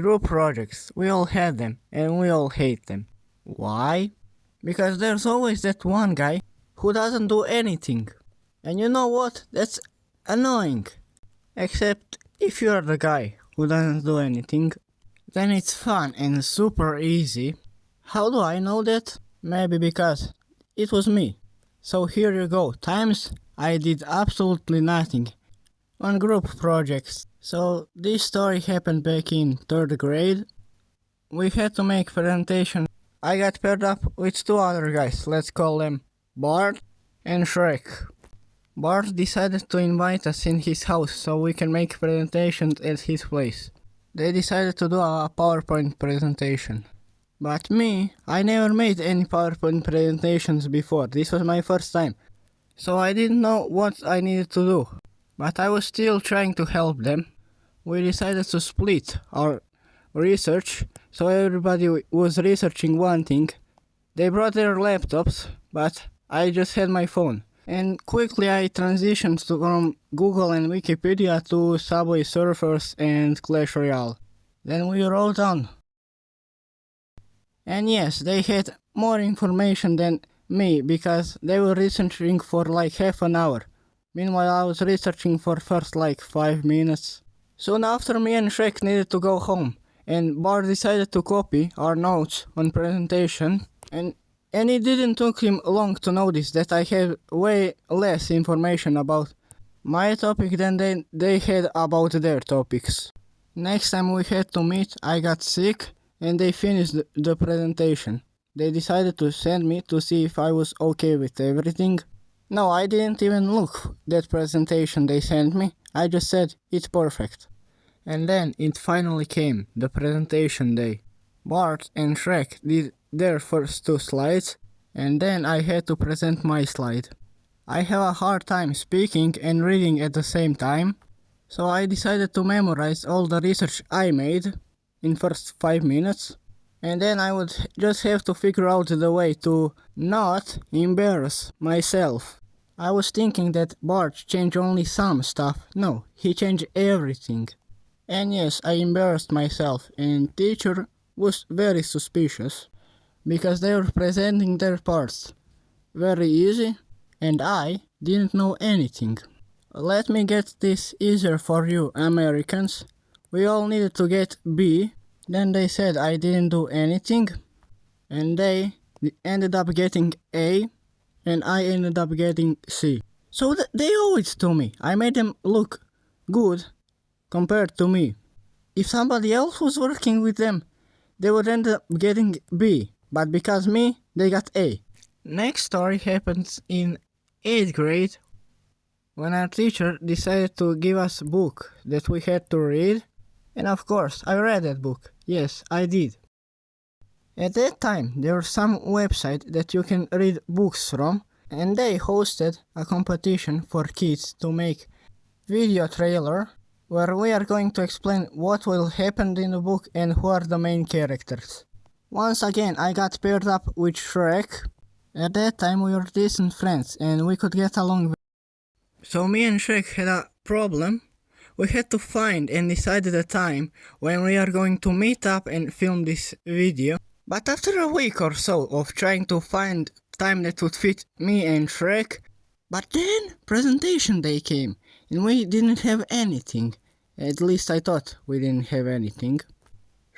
Group projects, we all had them, and we all hate them. Why? Because there's always that one guy who doesn't do anything. And you know what? That's annoying. Except if you're the guy who doesn't do anything, then it's fun and super easy. How do I know that? Maybe because it was me. So here you go, times I did absolutely nothing on group projects. So this story happened back in 3rd grade. We had to make presentation. I got paired up with two other guys, let's call them Bart and Shrek. Bart decided to invite us in his house so we can make presentations at his place. They decided to do a PowerPoint presentation. But me, I never made any PowerPoint presentations before, this was my first time. So I didn't know what I needed to do. But I was still trying to help them. We decided to split our research, so everybody was researching one thing. They brought their laptops, but I just had my phone. And quickly I transitioned from Google and Wikipedia to Subway Surfers and Clash Royale. Then we wrote down. And yes, they had more information than me because they were researching for like half an hour. Meanwhile, I was researching for first like 5 minutes. Soon after, me and Shrek needed to go home, and Bart decided to copy our notes on presentation, and it didn't took him long to notice that I had way less information about my topic than they had about their topics. Next time we had to meet, I got sick, and they finished the presentation. They decided to send me to see if I was okay with everything. No, I didn't even look that presentation they sent me. I just said, it's perfect. And then it finally came, the presentation day. Bart and Shrek did their first 2 slides, and then I had to present my slide. I have a hard time speaking and reading at the same time, so I decided to memorize all the research I made in first 5 minutes, and then I would just have to figure out the way to not embarrass myself. I was thinking that Bart changed only some stuff. No, he changed everything. And yes, I embarrassed myself, and teacher was very suspicious because they were presenting their parts very easy and I didn't know anything. Let me get this easier for you Americans. We all needed to get B, then they said I didn't do anything, and they ended up getting A, and I ended up getting C. So they owe it to me. I made them look good compared to me. If somebody else was working with them, they would end up getting B, but because me, they got A. Next story happens in 8th grade, when our teacher decided to give us a book that we had to read, and of course, I read that book. Yes, I did. At that time, there was some website that you can read books from, and they hosted a competition for kids to make video trailer where we are going to explain what will happen in the book and who are the main characters. Once again, I got paired up with Shrek. At that time, we were decent friends and we could get along. So me and Shrek had a problem. We had to find and decide the time when we are going to meet up and film this video. But after a week or so of trying to find time that would fit me and Shrek, but then presentation day came and we didn't have anything. At least I thought we didn't have anything.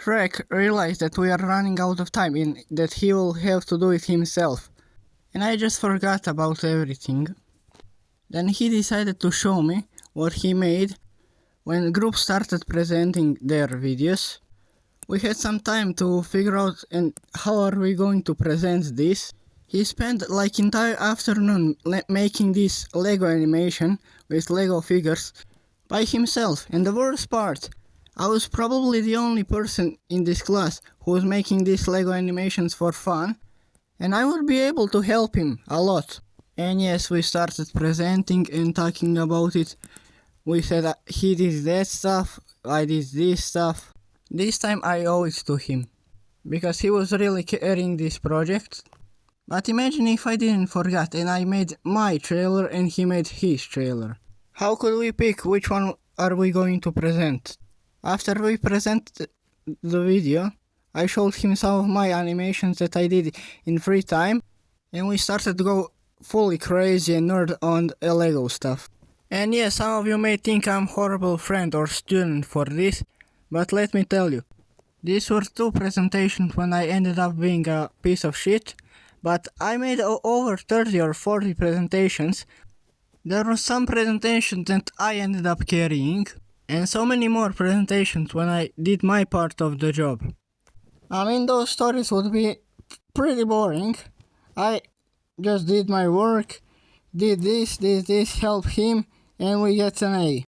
Shrek realized that we are running out of time and that he will have to do it himself. And I just forgot about everything. Then he decided to show me what he made when groups started presenting their videos. We had some time to figure out and how are we going to present this. He spent like entire afternoon making this Lego animation with Lego figures by himself, and the worst part, I was probably the only person in this class who was making these Lego animations for fun, and I would be able to help him a lot. And yes, we started presenting and talking about it. We said he did that stuff, I did this stuff. This time I owe it to him, because he was really carrying this project. But imagine if I didn't forget and I made my trailer and he made his trailer. How could we pick which one are we going to present? After we presented the video, I showed him some of my animations that I did in free time, and we started to go fully crazy and nerd on Lego stuff. And yeah, some of you may think I'm horrible friend or student for this, but let me tell you, these were 2 presentations when I ended up being a piece of shit, but I made over 30 or 40 presentations. There were some presentations that I ended up carrying, and so many more presentations when I did my part of the job. I mean, those stories would be pretty boring. I just did my work, did this, helped him, and we get an A.